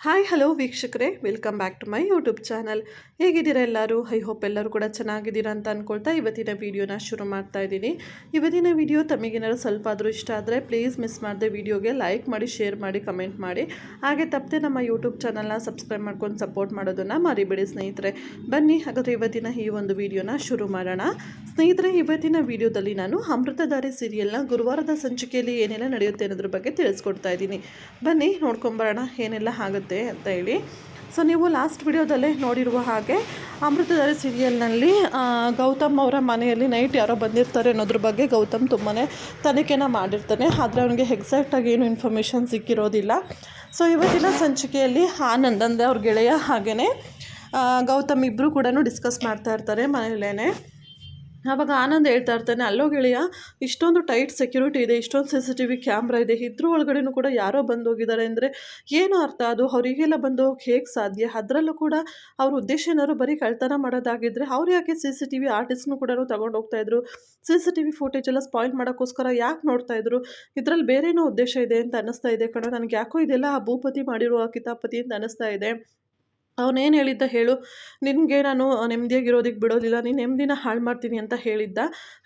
Hi hello ವೀಕ್ಷಕರೇ, welcome back to my YouTube channel. ಹೇಗಿದ್ದೀರಾ ಎಲ್ಲರೂ? ಐ ಹೋಪ್ ಎಲ್ಲರೂ ಕೂಡ ಚೆನ್ನಾಗಿದ್ದೀರಾ ಅಂತ ಅಂದ್ಕೊಳ್ತಾ ಇವತ್ತಿನ ವೀಡಿಯೋನ ಶುರು ಮಾಡ್ತಾ ಇದ್ದೀನಿ. ಇವತ್ತಿನ ವೀಡಿಯೋ ತಮಗೇನಾದ್ರು ಸ್ವಲ್ಪ ಆದರೂ ಇಷ್ಟ ಆದರೆ ಪ್ಲೀಸ್ ಮಿಸ್ ಮಾಡದೆ ವೀಡಿಯೋಗೆ ಲೈಕ್ ಮಾಡಿ, ಶೇರ್ ಮಾಡಿ, ಕಮೆಂಟ್ ಮಾಡಿ. ಹಾಗೆ ತಪ್ಪದೆ ನಮ್ಮ ಯೂಟ್ಯೂಬ್ ಚಾನಲ್ನ ಸಬ್ಸ್ಕ್ರೈಬ್ ಮಾಡ್ಕೊಂಡು ಸಪೋರ್ಟ್ ಮಾಡೋದನ್ನು ಮರಿಬೇಡಿ ಸ್ನೇಹಿತರೆ. ಬನ್ನಿ ಹಾಗಾದರೆ ಇವತ್ತಿನ ಈ ಒಂದು ವೀಡಿಯೋನ ಶುರು ಮಾಡೋಣ. ಸ್ನೇಹಿತರೆ, ಇವತ್ತಿನ ವೀಡಿಯೋದಲ್ಲಿ ನಾನು ಅಮೃತಧಾರೆ ಸೀರಿಯಲ್ನ ಗುರುವಾರದ ಸಂಚಿಕೆಯಲ್ಲಿ ಏನೆಲ್ಲ ನಡೆಯುತ್ತೆ ಅನ್ನೋದ್ರ ಬಗ್ಗೆ ತಿಳಿಸ್ಕೊಡ್ತಾ ಇದ್ದೀನಿ. ಬನ್ನಿ ನೋಡ್ಕೊಂಬರೋಣ ಏನೆಲ್ಲ ಆಗುತ್ತೆ ಅಂತ ಹೇಳಿ. ಸೊ ನೀವು ಲಾಸ್ಟ್ ವಿಡಿಯೋದಲ್ಲೇ ನೋಡಿರುವ ಹಾಗೆ ಅಮೃತಧಾರೆ ಸೀರಿಯಲ್ನಲ್ಲಿ ಗೌತಮ್ ಅವರ ಮನೆಯಲ್ಲಿ ನೈಟ್ ಯಾರೋ ಬಂದಿರ್ತಾರೆ ಅನ್ನೋದ್ರ ಬಗ್ಗೆ ಗೌತಮ್ ತುಂಬಾ ತನಿಖೆನ ಮಾಡಿರ್ತಾನೆ. ಆದರೆ ಅವನಿಗೆ ಎಕ್ಸಾಕ್ಟಾಗಿ ಏನು ಇನ್ಫಾರ್ಮೇಷನ್ ಸಿಕ್ಕಿರೋದಿಲ್ಲ. ಸೊ ಇವತ್ತಿನ ಸಂಚಿಕೆಯಲ್ಲಿ ಆನಂದ್ ಅಂದರೆ ಅವ್ರ ಗೆಳೆಯ ಹಾಗೆಯೇ ಗೌತಮ್ ಇಬ್ಬರು ಕೂಡ ಡಿಸ್ಕಸ್ ಮಾಡ್ತಾ ಇರ್ತಾರೆ ಮನೆಯಲ್ಲೇ. ಆವಾಗ ಆನಂದ್ ಹೇಳ್ತಾ ಇರ್ತಾನೆ, ಅಲ್ಲೋ ಗೆಳೆಯ, ಇಷ್ಟೊಂದು ಟೈಟ್ ಸೆಕ್ಯೂರಿಟಿ ಇದೆ, ಇಷ್ಟೊಂದು CCTV ಕ್ಯಾಮ್ರಾ ಇದೆ, ಇದ್ರ ಒಳಗಡೆನೂ ಕೂಡ ಯಾರೋ ಬಂದೋಗಿದ್ದಾರೆ ಅಂದರೆ ಏನು ಅರ್ಥ? ಅದು ಅವರಿಗೆಲ್ಲ ಬಂದು ಹೋಗಕ್ಕೆ ಹೇಗೆ ಸಾಧ್ಯ? ಅದರಲ್ಲೂ ಕೂಡ ಅವ್ರ ಉದ್ದೇಶ ಏನಾದ್ರು ಬರೀ ಕಳ್ತನ ಮಾಡೋದಾಗಿದ್ದರೆ ಅವ್ರು ಯಾಕೆ CCTV ಆರ್ಟಿಸ್ಟ್ನು ಕೂಡ ತಗೊಂಡು ಹೋಗ್ತಾಯಿದ್ರು? CCTV ಫುಟೇಜ್ ಎಲ್ಲ ಸ್ಪಾಯ್ಲ್ ಮಾಡೋಕ್ಕೋಸ್ಕರ ಯಾಕೆ ನೋಡ್ತಾಯಿದ್ರು? ಇದರಲ್ಲಿ ಬೇರೇನೋ ಉದ್ದೇಶ ಇದೆ ಅಂತ ಅನ್ನಿಸ್ತಾ ಇದೆ ಕಣೋ. ನನಗೆ ಯಾಕೋ ಇದೆಲ್ಲ ಆ ಭೂಪತಿ ಮಾಡಿರುವ ಕಿತಾಪತಿ ಅಂತ ಅನ್ನಿಸ್ತಾ ಇದೆ. ಅವನೇನು ಹೇಳಿದ್ದ ಹೇಳು, ನಿನಗೆ ನಾನು ನೆಮ್ಮದಿಯಾಗಿರೋದಕ್ಕೆ ಬಿಡೋದಿಲ್ಲ, ನೀನು ನೆಮ್ಮದಿನ ಹಾಳು ಮಾಡ್ತೀನಿ ಅಂತ ಹೇಳಿದ್ದ.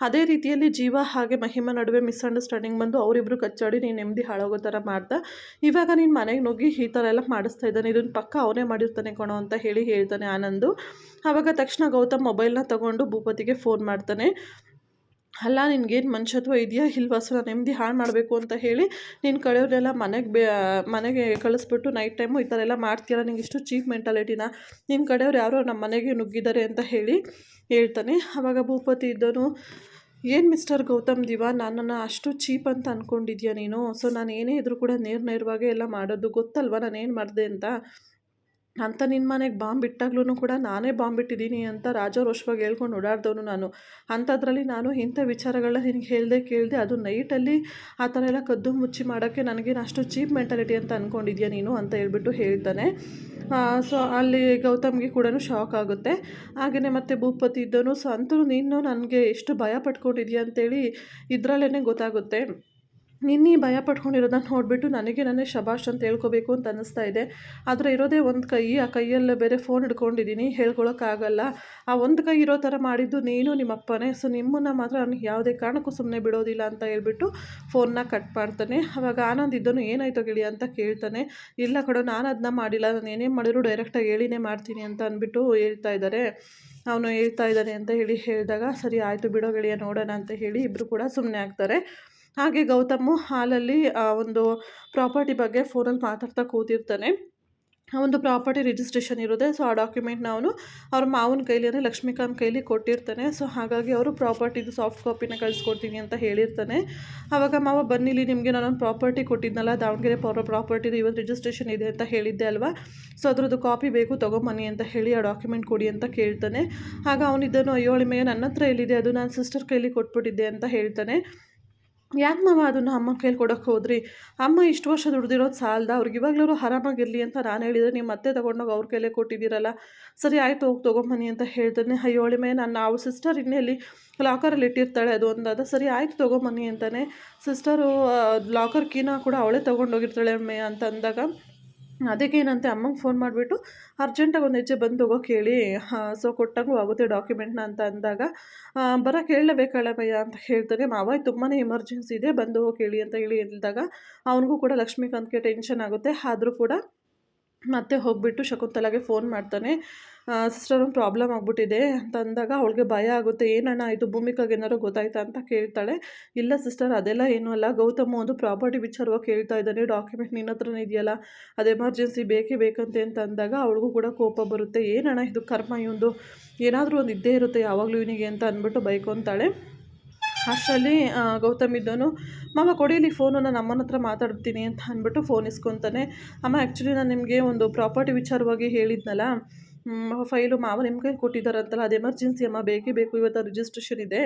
ಅದೇ ರೀತಿಯಲ್ಲಿ ಜೀವ ಹಾಗೆ ಮಹಿಮಾ ನಡುವೆ ಮಿಸ್ಅಂಡರ್ಸ್ಟ್ಯಾಂಡಿಂಗ್ ಬಂದು ಅವರಿಬ್ಬರು ಕಚ್ಚಾಡಿ ನೀನು ನೆಮ್ಮದಿ ಹಾಳಾಗೋ ಥರ ಮಾಡ್ದ. ಇವಾಗ ನೀನು ಮನೆಗೆ ನುಗ್ಗಿ ಈ ಥರ ಎಲ್ಲ ಮಾಡಿಸ್ತಾ ಇದ್ದಾನೆ, ಇದನ್ನು ಪಕ್ಕ ಅವನೇ ಮಾಡಿರ್ತಾನೆ ಕಣೋ ಅಂತ ಹೇಳ್ತಾನೆ ಆನಂದು. ಆವಾಗ ತಕ್ಷಣ ಗೌತಮ್ ಮೊಬೈಲ್ನ ತೊಗೊಂಡು ಭೂಪತಿಗೆ ಫೋನ್ ಮಾಡ್ತಾನೆ. ಅಲ್ಲ, ನಿನ್ಗೇನು ಮನುಷ್ಯತ್ವ ಇದೆಯಾ ಇಲ್ವಾ? ನಾನು ನೆಮ್ಮದಿ ಹಾಳು ಮಾಡಬೇಕು ಅಂತ ಹೇಳಿ ನಿನ್ನ ಕಡೆಯವರೆಲ್ಲ ಮನೆಗೆ ಕಳಿಸ್ಬಿಟ್ಟು ನೈಟ್ ಟೈಮು ಈ ಥರ ಎಲ್ಲ ಮಾಡ್ತೀರ, ನಿಂಗೆ ಇಷ್ಟು ಚೀಪ್ ಮೆಂಟಾಲಿಟಿನ? ನಿನ್ನ ಕಡೆಯವ್ರು ಯಾರೋ ನಮ್ಮ ಮನೆಗೆ ನುಗ್ಗಿದ್ದಾರೆ ಅಂತ ಹೇಳ್ತಾನೆ. ಆವಾಗ ಭೂಪತಿ ಇದ್ದನು, ಏನು ಮಿಸ್ಟರ್ ಗೌತಮ್ ದಿವಾ, ನನ್ನನ್ನು ಅಷ್ಟು ಚೀಪ್ ಅಂತ ಅಂದ್ಕೊಂಡಿದ್ಯಾ ನೀನು? ಸೊ ನಾನು ಏನೇ ಇದ್ರೂ ಕೂಡ ನೇರವಾಗಿ ಎಲ್ಲ ಮಾಡೋದು, ಗೊತ್ತಲ್ವ ನಾನು ಏನು ಮಾಡಿದೆ ಅಂತ ನಿನ್ನ ಮನೆಗೆ ಬಾಂಬ್ ಬಿಟ್ಟಾಗ್ಲೂ ಕೂಡ ನಾನೇ ಬಾಂಬ್ ಬಿಟ್ಟಿದ್ದೀನಿ ಅಂತ ರಾಜಾರೋಷವಾಗಿ ಹೇಳ್ಕೊಂಡು ಓಡಾಡ್ದವನು ನಾನು. ಅಂಥದ್ರಲ್ಲಿ ನಾನು ಇಂಥ ವಿಚಾರಗಳನ್ನ ನಿನಗೆ ಕೇಳಿದೆ, ಅದು ನೈಟಲ್ಲಿ ಆ ಥರ ಎಲ್ಲ ಕದ್ದು ಮುಚ್ಚಿ ಮಾಡೋಕ್ಕೆ ನನಗೇನು ಅಷ್ಟು ಚೀಪ್ ಮೆಂಟಾಲಿಟಿ ಅಂತ ಅಂದ್ಕೊಂಡಿದ್ಯಾ ನೀನು ಅಂತ ಹೇಳ್ಬಿಟ್ಟು ಹೇಳ್ತಾನೆ. ಸೊ ಅಲ್ಲಿ ಗೌತಮ್ಗೆ ಕೂಡ ಶಾಕ್ ಆಗುತ್ತೆ. ಹಾಗೆಯೇ ಮತ್ತೆ ಭೂಪತಿ ಇದ್ದನು, ಸೊ ಅಂತೂ ನೀನು ನನಗೆ ಎಷ್ಟು ಭಯ ಪಟ್ಕೊಂಡಿದ್ಯಾ ಅಂತೇಳಿ ಇದರಲ್ಲೇ ಗೊತ್ತಾಗುತ್ತೆ. ನಿನ್ನೆ ಭಯ ಪಟ್ಕೊಂಡಿರೋದನ್ನ ನೋಡಿಬಿಟ್ಟು ನಾನೇ ಶಬಾಷ್ ಅಂತ ಹೇಳ್ಕೊಬೇಕು ಅಂತ ಅನ್ನಿಸ್ತಾ ಇದೆ. ಆದರೆ ಇರೋದೇ ಒಂದು ಕೈ, ಆ ಕೈಯಲ್ಲೇ ಬೇರೆ ಫೋನ್ ಹಿಡ್ಕೊಂಡಿದ್ದೀನಿ, ಹೇಳ್ಕೊಳಕ್ಕಾಗಲ್ಲ. ಆ ಒಂದು ಕೈ ಇರೋ ಥರ ಮಾಡಿದ್ದು ನೀನು ನಿಮ್ಮಪ್ಪನೇ. ಸೊ ನಿಮ್ಮನ್ನು ಮಾತ್ರ ನನಗೆ ಯಾವುದೇ ಕಾರಣಕ್ಕೂ ಸುಮ್ಮನೆ ಬಿಡೋದಿಲ್ಲ ಅಂತ ಹೇಳ್ಬಿಟ್ಟು ಫೋನ್ನ ಕಟ್ ಮಾಡ್ತಾನೆ. ಆವಾಗ ಆನಂದ್ ಇದ್ದನು, ಏನಾಯ್ತು ಗಿಳಿ ಅಂತ ಕೇಳ್ತಾನೆ. ಇಲ್ಲ ಕಡೋ, ನಾನು ಅದನ್ನ ಮಾಡಿಲ್ಲ, ನಾನು ಏನೇ ಮಾಡಿದ್ರು ಡೈರೆಕ್ಟಾಗಿ ಹೇಳಿನೇ ಮಾಡ್ತೀನಿ ಅಂತ ಅಂದ್ಬಿಟ್ಟು ಅವನು ಹೇಳ್ತಾ ಇದ್ದಾನೆ ಅಂತ ಹೇಳಿದಾಗ, ಸರಿ ಆಯಿತು ಬಿಡೋ ಗೆಳೆಯ, ನೋಡೋಣ ಅಂತ ಹೇಳಿ ಇಬ್ಬರು ಕೂಡ ಸುಮ್ಮನೆ ಆಗ್ತಾರೆ. ಹಾಗೆ ಗೌತಮು ಹಾಲಲ್ಲಿ ಒಂದು ಪ್ರಾಪರ್ಟಿ ಬಗ್ಗೆ ಫೋನಲ್ಲಿ ಮಾತಾಡ್ತಾ ಕೂತಿರ್ತಾನೆ. ಆ ಒಂದು ಪ್ರಾಪರ್ಟಿ ರಿಜಿಸ್ಟ್ರೇಷನ್ ಇರುತ್ತೆ. ಸೊ ಆ ಡಾಕ್ಯುಮೆಂಟ್ನ ಅವನು ಅವ್ರ ಮಾವನ ಕೈಲಿ ಅಂದರೆ ಲಕ್ಷ್ಮೀಕಾಂತ್ ಕೈಲಿ ಕೊಟ್ಟಿರ್ತಾನೆ. ಸೊ ಹಾಗಾಗಿ ಅವರು ಪ್ರಾಪರ್ಟಿದು ಸಾಫ್ಟ್ ಕಾಪಿನ ಕಳಿಸ್ಕೊಡ್ತೀನಿ ಅಂತ ಹೇಳಿರ್ತಾನೆ. ಆವಾಗ ಮಾವ, ಬನ್ನಿಲಿ, ನಿಮಗೆ ನಾನೊಂದು ಪ್ರಾಪರ್ಟಿ ಕೊಟ್ಟಿದ್ನಲ್ಲ, ದಾವಣಗೆರೆ ಪ್ರಾಪರ್ಟಿದು ಇವತ್ತು ರಿಜಿಸ್ಟ್ರೇಷನ್ ಇದೆ ಅಂತ ಹೇಳಿದ್ದೆ ಅಲ್ವಾ, ಸೊ ಅದ್ರದ್ದು ಕಾಪಿ ಬೇಕು, ತೊಗೊಂಬನ್ನಿ ಅಂತ ಹೇಳಿ ಆ ಡಾಕ್ಯುಮೆಂಟ್ ಕೊಡಿ ಅಂತ ಕೇಳ್ತಾನೆ. ಆಗ ಅವನಿದ್ದನು, ಅಯ್ಯೋ ಅಳಿಮಯ್ಯ, ನನ್ನ ಹತ್ರ ಎಲ್ಲಿದೆ, ಅದು ನಾನು ಸಿಸ್ಟರ್ ಕೈಲಿ ಕೊಟ್ಬಿಟ್ಟಿದ್ದೆ ಅಂತ ಹೇಳ್ತಾನೆ. ಯಾಕೆ ಮಾವ ಅದನ್ನು ಅಮ್ಮ ಕೈಲಿ ಕೊಡೋಕ್ಕೆ ಹೋದ್ರಿ? ಅಮ್ಮ ಇಷ್ಟು ವರ್ಷ ದುಡ್ದಿರೋದು ಸಾಲದ, ಅವ್ರಿಗೆ ಇವಾಗಲೂ ಆರಾಮಾಗಿರಲಿ ಅಂತ ನಾನು ಹೇಳಿದರೆ ನೀವು ಮತ್ತೆ ತೊಗೊಂಡೋಗಿ ಅವ್ರ ಕೈಲೇ ಕೊಟ್ಟಿದ್ದೀರಲ್ಲ. ಸರಿ ಆಯಿತು, ಹೋಗಿ ತೊಗೊಂಬನ್ನಿ ಅಂತ ಹೇಳ್ತಾನೆ. ಅಯ್ಯೋ ಮೇಲೆ ನನ್ನ ಅವ್ರ ಸಿಸ್ಟರ್ ಇನ್ನೆಲ್ಲಿ ಲಾಕರಲ್ಲಿ ಇಟ್ಟಿರ್ತಾಳೆ ಅದು ಒಂದಾದ. ಸರಿ ಆಯಿತು ತೊಗೊಂಬನ್ನಿ ಅಂತಾನೆ. ಸಿಸ್ಟರು ಲಾಕರ್ ಕೀನ ಕೂಡ ಅವಳೇ ತೊಗೊಂಡೋಗಿರ್ತಾಳೆ ಅಮ್ಮಯ್ಯ ಅಂತ ಅಂದಾಗ, ಅದಕ್ಕೇನಂತೆ ಅಮ್ಮಂಗೆ ಫೋನ್ ಮಾಡಿಬಿಟ್ಟು ಅರ್ಜೆಂಟಾಗಿ ಒಂದು ಹೆಜ್ಜೆ ಬಂದು ಹೋಗೋಕೆ ಹೇಳಿ, ಸೊ ಕೊಟ್ಟಂಗೂ ಆಗುತ್ತೆ ಡಾಕ್ಯುಮೆಂಟ್ನ ಅಂತ ಅಂದಾಗ, ಬರೋಕ್ಕೆ ಹೇಳಲೇಬೇಕಲ್ಲಮ್ಮಯ್ಯ ಅಂತ ಹೇಳ್ತಾನೆ. ಮಾವ ತುಂಬಾ ಎಮರ್ಜೆನ್ಸಿ ಇದೆ, ಬಂದು ಹೋಗಿ ಹೇಳಿ ಅಂತ ಹೇಳಿದಾಗ ಅವನಿಗೂ ಕೂಡ ಲಕ್ಷ್ಮೀಕಾಂತ್ಗೆ ಟೆನ್ಷನ್ ಆಗುತ್ತೆ. ಆದರೂ ಕೂಡ ಮತ್ತೆ ಹೋಗಿಬಿಟ್ಟು ಶಕುಂತಲಾಗೆ ಫೋನ್ ಮಾಡ್ತಾನೆ. ಸಿಸ್ಟರ್, ಒಂದು ಪ್ರಾಬ್ಲಮ್ ಆಗಿಬಿಟ್ಟಿದೆ ಅಂತ ಅಂದಾಗ ಅವಳಿಗೆ ಭಯ ಆಗುತ್ತೆ. ಏನಣ್ಣ ಆಯಿತು, ಭೂಮಿಕಾಗೆ ಏನಾರು ಗೊತ್ತಾಯ್ತಾ ಅಂತ ಕೇಳ್ತಾಳೆ. ಇಲ್ಲ ಸಿಸ್ಟರ್, ಅದೆಲ್ಲ ಏನೂ ಅಲ್ಲ, ಗೌತಮ್ ಒಂದು ಪ್ರಾಪರ್ಟಿ ವಿಚಾರವಾಗಿ ಕೇಳ್ತಾ ಇದ್ದಾನೆ, ಡಾಕ್ಯುಮೆಂಟ್ ನಿನ್ನ ಹತ್ರನೇ ಇದೆಯಲ್ಲ, ಅದು ಎಮರ್ಜೆನ್ಸಿ ಬೇಕಂತೆ ಅಂತ ಅಂದಾಗ ಅವಳಿಗೂ ಕೂಡ ಕೋಪ ಬರುತ್ತೆ. ಏನಣ್ಣ ಇದು ಕರ್ಮ, ಇವಂದು ಏನಾದರೂ ಒಂದು ಇದ್ದೇ ಇರುತ್ತೆ ಯಾವಾಗಲೂ ಇವನಿಗೆ ಅಂತ ಅಂದ್ಬಿಟ್ಟು ಬೈಕೊತಾಳೆ. ಅಷ್ಟರಲ್ಲಿ ಗೌತಮ್ ಇದ್ದನು, ಮಾವ ಕೊಡೀಲಿ ಫೋನು, ನಾನು ಅಮ್ಮನ ಹತ್ರ ಮಾತಾಡ್ತೀನಿ ಅಂತ ಅಂದ್ಬಿಟ್ಟು ಫೋನ್ ಇಸ್ಕೊತಾನೆ. ಅಮ್ಮ, ಆ್ಯಕ್ಚುಲಿ ನಾನು ನಿಮಗೆ ಒಂದು ಪ್ರಾಪರ್ಟಿ ವಿಚಾರವಾಗಿ ಹೇಳಿದ್ನಲ್ಲ, ಫೈಲು ಮಾವ ನಿಮ್ಮ ಕೈಲಿ ಕೊಟ್ಟಿದ್ದಾರಂತಲ್ಲ, ಅದು ಎಮರ್ಜೆನ್ಸಿ ಅಮ್ಮ, ಬೇಕು, ಇವತ್ತು ರಿಜಿಸ್ಟ್ರೇಷನ್ ಇದೆ,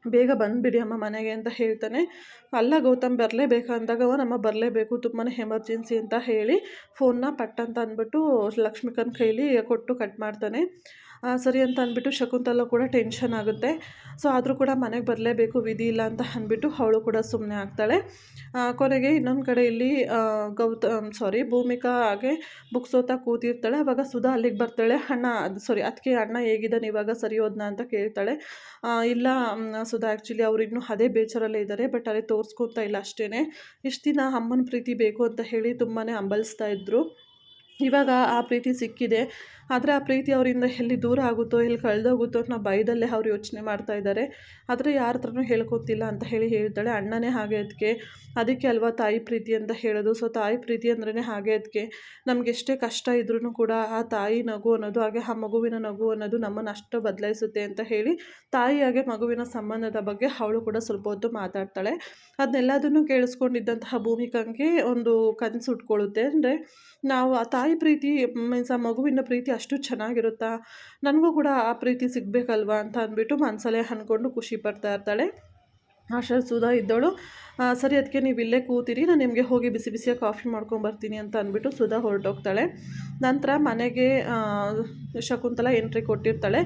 ಬೇಗ ಬಂದುಬಿಡಿ ಅಮ್ಮ ಮನೆಗೆ ಅಂತ ಹೇಳ್ತಾನೆ. ಅಲ್ಲ ಗೌತಮ್, ಬರಲೇಬೇಕಂದಾಗ ನಮ್ಮ ಬರಲೇಬೇಕು, ತುಂಬಾ ಎಮರ್ಜೆನ್ಸಿ ಅಂತ ಹೇಳಿ ಫೋನ್ನ ಪಟ್ ಅಂತ ಅಂದ್ಬಿಟ್ಟು ಲಕ್ಷ್ಮೀಕಾಂತ್ ಕೈಲಿ ಕೊಟ್ಟು ಕಟ್ ಮಾಡ್ತಾನೆ. ಸರಿ ಅಂತ ಅಂದ್ಬಿಟ್ಟು ಶಕುಂತಲ ಕೂಡ ಟೆನ್ಷನ್ ಆಗುತ್ತೆ. ಸೊ ಆದರೂ ಕೂಡ ಮನೆಗೆ ಬರಲೇಬೇಕು, ವಿಧಿ ಇಲ್ಲ ಅಂತ ಅಂದ್ಬಿಟ್ಟು ಅವಳು ಕೂಡ ಸುಮ್ಮನೆ ಆಗ್ತಾಳೆ. ಕೊನೆಗೆ ಇನ್ನೊಂದು ಕಡೆ ಇಲ್ಲಿ ಭೂಮಿಕಾ ಹಾಗೆ ಬುಕ್ಸ್ ಓದ್ತಾ ಕೂತಿರ್ತಾಳೆ. ಆವಾಗ ಸುಧಾ ಅಲ್ಲಿಗೆ ಬರ್ತಾಳೆ. ಅದಕ್ಕೆ ಅಣ್ಣ ಹೇಗಿದ್ದಾನೆ ಇವಾಗ, ಸರಿ ಹೋದ್ನಾ ಅಂತ ಕೇಳ್ತಾಳೆ. ಇಲ್ಲ ಸುಧಾ, ಆ್ಯಕ್ಚುಲಿ ಅವ್ರು ಇನ್ನೂ ಅದೇ ಬೇಜಾರಲ್ಲೇ ಇದ್ದಾರೆ, ಬಟ್ ಅದೇ ತೋರಿಸ್ಕೊತಾ ಇಲ್ಲ ಅಷ್ಟೇ. ಇಷ್ಟು ದಿನ ಅಮ್ಮನ ಪ್ರೀತಿ ಬೇಕು ಅಂತ ಹೇಳಿ ತುಂಬಾ ಹಂಬಲಿಸ್ತಾ ಇದ್ರು. ಇವಾಗ ಆ ಪ್ರೀತಿ ಸಿಕ್ಕಿದೆ, ಆದರೆ ಆ ಪ್ರೀತಿ ಅವರಿಂದ ಎಲ್ಲಿ ದೂರ ಆಗುತ್ತೋ, ಎಲ್ಲಿ ಕಳೆದೋಗುತ್ತೋ ಅನ್ನೋ ಭಯದಲ್ಲೇ ಅವ್ರು ಯೋಚನೆ ಮಾಡ್ತಾ ಇದ್ದಾರೆ. ಆದರೆ ಯಾರ ಹತ್ರನೂ ಹೇಳ್ಕೊತಿಲ್ಲ ಅಂತ ಹೇಳ್ತಾಳೆ. ಅಣ್ಣನೇ ಹಾಗೆ ಅದಕ್ಕೆ ಅಲ್ವಾ ತಾಯಿ ಪ್ರೀತಿ ಅಂತ ಹೇಳೋದು. ಸೊ ತಾಯಿ ಪ್ರೀತಿ ಅಂದ್ರೇ ಹಾಗೆ. ನಮ್ಗೆ ಎಷ್ಟೇ ಕಷ್ಟ ಇದ್ರೂ ಕೂಡ ಆ ತಾಯಿ ನಗು ಅನ್ನೋದು, ಹಾಗೆ ಆ ಮಗುವಿನ ನಗು ಅನ್ನೋದು ನಮ್ಮನ್ನು ಅಷ್ಟು ಬದಲಾಯಿಸುತ್ತೆ ಅಂತ ಹೇಳಿ ತಾಯಿ ಹಾಗೆ ಮಗುವಿನ ಸಂಬಂಧದ ಬಗ್ಗೆ ಅವಳು ಕೂಡ ಸ್ವಲ್ಪ ಹೊತ್ತು ಮಾತಾಡ್ತಾಳೆ. ಅದನ್ನೆಲ್ಲದನ್ನು ಕೇಳಿಸ್ಕೊಂಡಿದ್ದಂತಹ ಭೂಮಿಕಂಗೆ ಒಂದು ಕನಸು ಉಟ್ಕೊಳ್ಳುತ್ತೆ. ಅಂದರೆ ನಾವು ಆ ತಾಯಿ ಪ್ರೀತಿ ಮೀನ್ಸ್ ಆ ಮಗುವಿನ ಪ್ರೀತಿ ಅಷ್ಟು ಚೆನ್ನಾಗಿರುತ್ತಾ, ನನಗೂ ಕೂಡ ಆ ಪ್ರೀತಿ ಸಿಗಬೇಕಲ್ವಾ ಅಂತ ಅಂದ್ಬಿಟ್ಟು ಮನಸಲ್ಲೇ ಅಂದ್ಕೊಂಡು ಖುಷಿ ಪಡ್ತಾ ಇರ್ತಾಳೆ. ಅಷ್ಟರಲ್ಲಿ ಸುಧಾ ಇದ್ದವಳು, ಸರಿ ಅದಕ್ಕೆ ನೀವು ಇಲ್ಲೇ ಕೂತಿರಿ, ನಾನು ನಿಮಗೆ ಹೋಗಿ ಬಿಸಿ ಬಿಸಿಯಾಗಿ ಕಾಫಿ ಮಾಡ್ಕೊಂಬರ್ತೀನಿ ಅಂತ ಅಂದ್ಬಿಟ್ಟು ಸುಧಾ ಹೊರಟೋಗ್ತಾಳೆ. ನಂತರ ಮನೆಗೆ ಶಕುಂತಲ ಎಂಟ್ರಿ ಕೊಟ್ಟಿರ್ತಾಳೆ.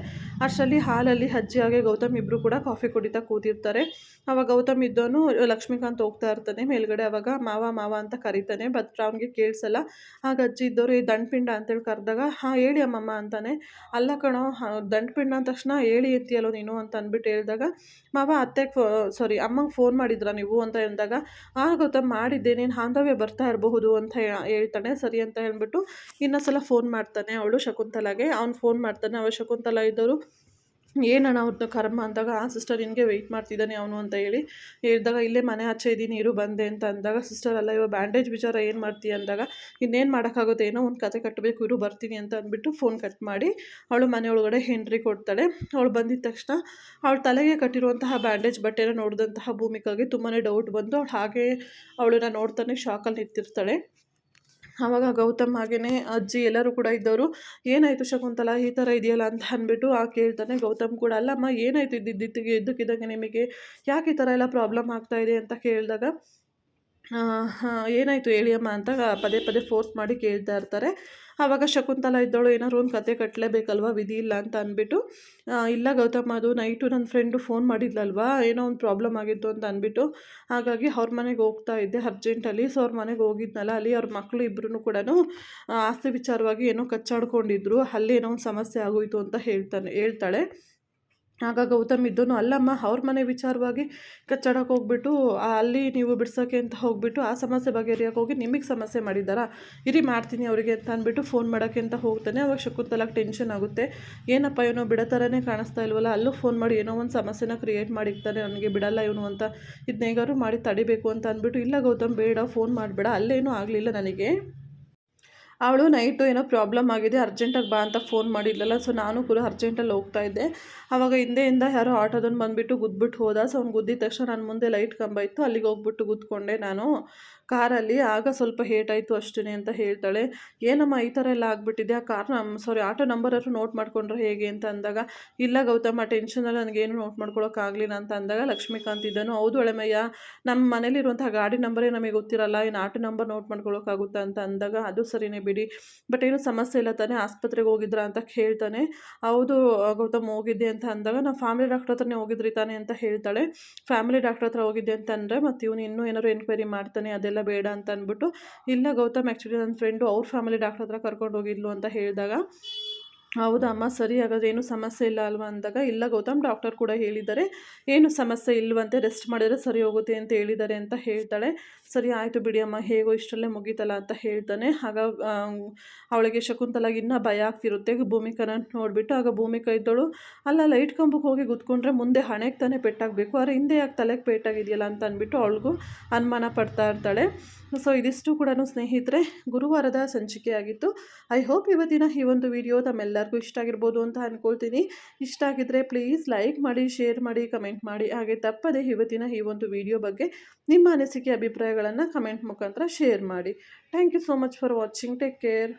ಅಷ್ಟರಲ್ಲಿ ಹಾಲಲ್ಲಿ ಅಜ್ಜಿ ಹಾಗೆ ಗೌತಮ್ ಇಬ್ಬರು ಕೂಡ ಕಾಫಿ ಕುಡಿತಾ ಕೂತಿರ್ತಾರೆ. ಆವಾಗ ಗೌತಮ್ ಇದ್ದವನು ಲಕ್ಷ್ಮೀಕಾಂತ್ ಹೋಗ್ತಾ ಇರ್ತಾನೆ ಮೇಲ್ಗಡೆ. ಆವಾಗ ಮಾವ ಮಾವ ಅಂತ ಕರೀತಾನೆ, ಬಟ್ ಅವ್ನಿಗೆ ಕೇಳಿಸಲ್ಲ. ಆಗ ಅಜ್ಜಿ ಇದ್ದವರು ಈ ದಂಡಪಿಂಡ ಅಂತೇಳಿ ಕರೆದಾಗ, ಹೇಳಿ ಅಮ್ಮಮ್ಮ ಅಂತಾನೆ. ಅಲ್ಲ ಕಣೋ, ದಂಡಪಿಂಡ ಅಂದ ತಕ್ಷಣ ಹೇಳಿ ಅಂತೀಯಲ್ಲೋ ನೀನು ಅಂತ ಅಂದ್ಬಿಟ್ಟು ಹೇಳಿದಾಗ, ಮಾವ ಅಮ್ಮಂಗೆ ಫೋನ್ ಮಾಡಿದ್ರಾ ನೀವು ಅಂತ ಹೇಳಿದಾಗ, ಗೌತಮ್ ಮಾಡಿದ್ದೆ, ನೀನು ಹಾಂದವೇ ಬರ್ತಾ ಇರಬಹುದು ಅಂತ ಹೇಳ್ತಾನೆ. ಸರಿ ಅಂತ ಹೇಳ್ಬಿಟ್ಟು ಇನ್ನೊಂದ್ಸಲ ಫೋನ್ ಮಾಡ್ತಾನೆ ಅವಳು ಶಕುಂತಲಾಗೆ. ಅವ್ನು ಫೋನ್ ಮಾಡ್ತಾನೆ. ಅವ ಶಕುಂತಲಾ ಇದ್ದವರು, ಏನಣ್ಣ ಅವ್ರದ್ದು ಕರ್ಮ ಅಂದಾಗ, ಸಿಸ್ಟರ್ ನಿನಗೆ ವೆಯ್ಟ್ ಮಾಡ್ತಿದ್ದಾನೆ ಅವನು ಅಂತ ಹೇಳಿದಾಗ, ಇಲ್ಲೇ ಮನೆ ಆಚೆ ಇದ್ದೀನಿ ಇರು ಬಂದೆ ಅಂತ ಅಂದಾಗ, ಸಿಸ್ಟರ್ ಅಲ್ಲ ಇವಾಗ ಬ್ಯಾಂಡೇಜ್ ವಿಚಾರ ಏನು ಮಾಡ್ತೀಯ ಅಂದಾಗ, ಇನ್ನೇನು ಮಾಡೋಕ್ಕಾಗುತ್ತೆ, ಏನೋ ಒಂದು ಕತೆ ಕಟ್ಟಬೇಕು ಇರು ಬರ್ತೀನಿ ಅಂತ ಅಂದ್ಬಿಟ್ಟು ಫೋನ್ ಕಟ್ ಮಾಡಿ ಅವಳು ಮನೆಯೊಳಗಡೆ ಎಂಟ್ರಿ ಕೊಡ್ತಾಳೆ. ಅವಳು ಬಂದಿದ್ದ ತಕ್ಷಣ ಅವಳು ತಲೆಗೆ ಕಟ್ಟಿರುವಂತಹ ಬ್ಯಾಂಡೇಜ್ ಬಟ್ಟೆನ ನೋಡಿದಂತಹ ಭೂಮಿಕಾಗೆ ತುಂಬಾ ಡೌಟ್ ಬಂದು ಅವಳು ಹಾಗೆ ಅವಳನ್ನ ನೋಡ್ತಾನೆ ಶಾಕಲ್ಲಿ ನಿಂತಿರ್ತಾಳೆ. ಆವಾಗ ಗೌತಮ್ ಹಾಗೆಯೇ ಅಜ್ಜಿ ಎಲ್ಲರೂ ಕೂಡ ಇದ್ದವರು, ಏನಾಯಿತು ಶಕುಂತಲಾ ಈ ಥರ ಇದೆಯಲ್ಲ ಅಂತ ಅಂದ್ಬಿಟ್ಟು ಕೇಳ್ತಾನೆ. ಗೌತಮ್ ಕೂಡ, ಅಲ್ಲಮ್ಮ ಏನಾಯಿತು ಇದ್ದಕ್ಕಿದ್ದಂಗೆ ನಿಮಗೆ ಯಾಕೆ ಈ ಥರ ಎಲ್ಲ ಪ್ರಾಬ್ಲಮ್ ಆಗ್ತಾಯಿದೆ ಅಂತ ಕೇಳಿದಾಗ, ಏನಾಯಿತು ಹೇಳಿ ಅಮ್ಮ ಅಂತ ಪದೇ ಪದೇ ಫೋರ್ಸ್ ಮಾಡಿ ಕೇಳ್ತಾ ಇರ್ತಾರೆ. ಆವಾಗ ಶಕುಂತಲಾ ಇದ್ದವಳು, ಏನಾದ್ರು ಒಂದು ಕತೆ ಕಟ್ಟಲೇಬೇಕಲ್ವ, ವಿಧಿ ಇಲ್ಲ ಅಂತ ಅಂದ್ಬಿಟ್ಟು, ಇಲ್ಲ ಗೌತಮ್, ಅದು ನೈಟು ನನ್ನ ಫ್ರೆಂಡು ಫೋನ್ ಮಾಡಿದ್ಲಲ್ವಾ, ಏನೋ ಒಂದು ಪ್ರಾಬ್ಲಮ್ ಆಗಿತ್ತು ಅಂತ ಅಂದ್ಬಿಟ್ಟು, ಹಾಗಾಗಿ ಅವ್ರ ಮನೆಗೆ ಹೋಗ್ತಾ ಇದ್ದೆ ಅರ್ಜೆಂಟಲ್ಲಿ. ಸೊ ಅವ್ರ ಮನೆಗೆ ಹೋಗಿದ್ನಲ್ಲ, ಅಲ್ಲಿ ಅವ್ರ ಮಕ್ಕಳು ಇಬ್ಬರೂ ಕೂಡ ಆಸ್ತಿ ವಿಚಾರವಾಗಿ ಏನೋ ಕಚ್ಚಾಡ್ಕೊಂಡಿದ್ರು, ಅಲ್ಲಿ ಏನೋ ಒಂದು ಸಮಸ್ಯೆ ಆಗೋಯಿತು ಅಂತ ಹೇಳ್ತಾಳೆ. ಆಗ ಗೌತಮ್ ಇದ್ದನು, ಅಲ್ಲಮ್ಮ ಅವ್ರ ಮನೆ ವಿಚಾರವಾಗಿ ಕಚ್ಚಾಡಕ್ಕೆ ಹೋಗ್ಬಿಟ್ಟು ಅಲ್ಲಿ ನೀವು ಬಿಡ್ಸೋಕ್ಕೆ ಅಂತ ಹೋಗ್ಬಿಟ್ಟು ಆ ಸಮಸ್ಯೆ ಬಗೆಹರಿಯೋಕೆ ಹೋಗಿ ನಿಮಗೆ ಸಮಸ್ಯೆ ಮಾಡಿದ್ದಾರಾ, ಇರಿ ಮಾಡ್ತೀನಿ ಅವರಿಗೆ ಅಂತ ಅಂದ್ಬಿಟ್ಟು ಫೋನ್ ಮಾಡೋಕ್ಕೆ ಅಂತ ಹೋಗ್ತಾನೆ. ಅವಾಗ ಶಕುಂತಲಾಗೆ ಟೆನ್ಷನ್ ಆಗುತ್ತೆ. ಏನಪ್ಪ ಏನೋ ಬಿಡೋ ಥರನೇ ಕಾಣಿಸ್ತಾ ಇಲ್ವಲ್ಲ, ಅಲ್ಲೂ ಫೋನ್ ಮಾಡಿ ಏನೋ ಒಂದು ಸಮಸ್ಯೆನ ಕ್ರಿಯೇಟ್ ಮಾಡಿರ್ತಾನೆ, ನನಗೆ ಬಿಡಲ್ಲ ಇವನು ಅಂತ, ಇದನ್ನೇಗಾದ್ರು ಮಾಡಿ ತಡಿಬೇಕು ಅಂತ ಅಂದ್ಬಿಟ್ಟು, ಇಲ್ಲ ಗೌತಮ್ ಬೇಡ, ಫೋನ್ ಮಾಡಬೇಡ, ಅಲ್ಲೇನೂ ಆಗಲಿಲ್ಲ ನನಗೆ, ಅವಳು ನೈಟು ಏನೋ ಪ್ರಾಬ್ಲಮ್ ಆಗಿದೆ ಅರ್ಜೆಂಟಾಗಿ ಬಾ ಅಂತ ಫೋನ್ ಮಾಡಿದ್ಲಲ್ಲ, ಸೊ ನಾನು ಕೂಡ ಅರ್ಜೆಂಟಲ್ಲಿ ಹೋಗ್ತಾ ಇದ್ದೆ. ಆವಾಗ ಹಿಂದೆಯಿಂದ ಯಾರೋ ಆಟೋದನ್ನು ಬಂದುಬಿಟ್ಟು ಗುದ್ಬಿಟ್ಟು ಹೋದ. ಸೊ ಅವ್ನು ಗುದ್ದಿದ ತಕ್ಷಣ ನನ್ನ ಮುಂದೆ ಲೈಟ್ ಕಂಬ ಇತ್ತು, ಅಲ್ಲಿಗೆ ಹೋಗ್ಬಿಟ್ಟು ಗುದ್ಕೊಂಡೆ ನಾನು ಕಾರಲ್ಲಿ. ಆಗ ಸ್ವಲ್ಪ ಹೇಟಾಯಿತು ಅಷ್ಟೇ ಅಂತ ಹೇಳ್ತಾಳೆ. ಏನಮ್ಮ ಈ ಥರ ಎಲ್ಲ ಆಗಿಬಿಟ್ಟಿದೆ, ಆ ಆಟೋ ನಂಬರಾದ್ರು ನೋಟ್ ಮಾಡಿಕೊಂಡ್ರೆ ಹೇಗೆ ಅಂತ ಅಂದಾಗ, ಇಲ್ಲ ಗೌತಮ್ ಆ ಟೆನ್ಷನಲ್ಲಿ ನನಗೇನು ನೋಟ್ ಮಾಡ್ಕೊಳಕ್ಕಾಗಲಿಲ್ಲ ಅಂತ ಅಂದಾಗ, ಲಕ್ಷ್ಮೀಕಾಂತ್ ಇದ್ದನು, ಹೌದು ಅಳೆಮಯ್ಯ, ನಮ್ಮ ಮನೇಲಿರುವಂಥ ಗಾಡಿ ನಂಬರೇ ನಮಗೆ ಗೊತ್ತಿರಲ್ಲ, ಇನ್ನು ಆಟೋ ನಂಬರ್ ನೋಟ್ ಮಾಡ್ಕೊಳಕ್ಕಾಗುತ್ತಾ ಅಂತ ಅಂದಾಗ, ಅದು ಸರಿನೇ ಬಿಡಿ, ಬಟ್ ಏನು ಸಮಸ್ಯೆ ಇಲ್ಲ ತಾನೇ, ಆಸ್ಪತ್ರೆಗೆ ಹೋಗಿದ್ರಾ ಅಂತ ಕೇಳ್ತಾನೆ. ಹೌದು ಗೌತಮ್ ಹೋಗಿದ್ದೆ ಅಂತ ಅಂದಾಗ, ನಾವು ಫ್ಯಾಮಿಲಿ ಡಾಕ್ಟರ್ ಹತ್ರನೇ ಹೋಗಿದ್ರಿ ತಾನೆ ಅಂತ ಹೇಳ್ತಾಳೆ. ಫ್ಯಾಮಿಲಿ ಡಾಕ್ಟರ್ ಹತ್ರ ಹೋಗಿದ್ದೆ ಅಂತ ಅಂದರೆ, ಮತ್ತು ಇವನು ಇನ್ನೂ ಏನಾದ್ರು ಎನ್ಕ್ವೈರಿ ಮಾಡ್ತಾನೆ, ಅದೆಲ್ಲ ಬೇಡ ಅಂತ ಅಂದ್ಬಿಟ್ಟು, ಇಲ್ಲ ಗೌತಮ್ ಆ್ಯಕ್ಚುಲಿ ನನ್ನ ಫ್ರೆಂಡು ಅವ್ರ ಫ್ಯಾಮಿಲಿ ಡಾಕ್ಟರ್ ಹತ್ರ ಕರ್ಕೊಂಡು ಹೋಗಿದ್ಲು ಅಂತ ಹೇಳಿದಾಗ, ಹೌದಾ ಅಮ್ಮ, ಸರಿ ಹಾಗಾದ್ರೆ ಏನು ಸಮಸ್ಯೆ ಇಲ್ಲ ಅಲ್ವಾ ಅಂದಾಗ, ಇಲ್ಲ ಗೌತಮ್ ಡಾಕ್ಟರ್ ಕೂಡ ಹೇಳಿದ್ದಾರೆ ಏನು ಸಮಸ್ಯೆ ಇಲ್ವಂತೆ, ರೆಸ್ಟ್ ಮಾಡಿದರೆ ಸರಿ ಹೋಗುತ್ತೆ ಅಂತ ಹೇಳಿದ್ದಾರೆ ಅಂತ ಹೇಳ್ತಾಳೆ. ಸರಿ ಆಯಿತು ಬಿಡಿ ಅಮ್ಮ, ಹೇಗೋ ಇಷ್ಟರಲ್ಲೇ ಮುಗೀತಲ್ಲ ಅಂತ ಹೇಳ್ತಾನೆ. ಆಗ ಅವಳಿಗೆ ಶಕುಂತಲಾಗಿ ಇನ್ನೂ ಭಯ ಆಗ್ತಿರುತ್ತೆ ಭೂಮಿಕನ ನೋಡಿಬಿಟ್ಟು. ಆಗ ಭೂಮಿಕಾ ಇದ್ದಳು, ಅಲ್ಲ ಲೈಟ್ ಕಂಬಕ್ಕೆ ಹೋಗಿ ಗುದ್ಕೊಂಡ್ರೆ ಮುಂದೆ ಹಣೆಗೆ ತಾನೇ ಪೆಟ್ಟಾಗಬೇಕು, ಆದರೆ ಹಿಂದೆ ಯಾಕೆ ತಲೆಗೆ ಪೆಟ್ಟಾಗಿದೆಯಲ್ಲ ಅಂತ ಅಂದ್ಬಿಟ್ಟು ಅವಳಿಗೂ ಅನುಮಾನ ಪಡ್ತಾ ಇರ್ತಾಳೆ. ಸೊ ಇದಿಷ್ಟು ಕೂಡ ಸ್ನೇಹಿತರೆ ಗುರುವಾರದ ಸಂಚಿಕೆ ಆಗಿತ್ತು. ಐ ಹೋಪ್ ಇವತ್ತಿನ ಈ ಒಂದು ವಿಡಿಯೋ ತಮ್ಮೆಲ್ಲರಿಗೂ ಇಷ್ಟ ಆಗಿರ್ಬೋದು ಅಂತ ಅಂದ್ಕೊಳ್ತೀನಿ. ಇಷ್ಟ ಆಗಿದ್ದರೆ ಪ್ಲೀಸ್ ಲೈಕ್ ಮಾಡಿ, ಶೇರ್ ಮಾಡಿ, ಕಮೆಂಟ್ ಮಾಡಿ. ಹಾಗೆ ತಪ್ಪದೆ ಇವತ್ತಿನ ಈ ಒಂದು ವಿಡಿಯೋ ಬಗ್ಗೆ ನಿಮ್ಮ ಅನಿಸಿಕೆ ಅಭಿಪ್ರಾಯಗಳನ್ನು ಕಮೆಂಟ್ ಮುಖಾಂತರ ಶೇರ್ ಮಾಡಿ. Thank you so much for watching. Take care.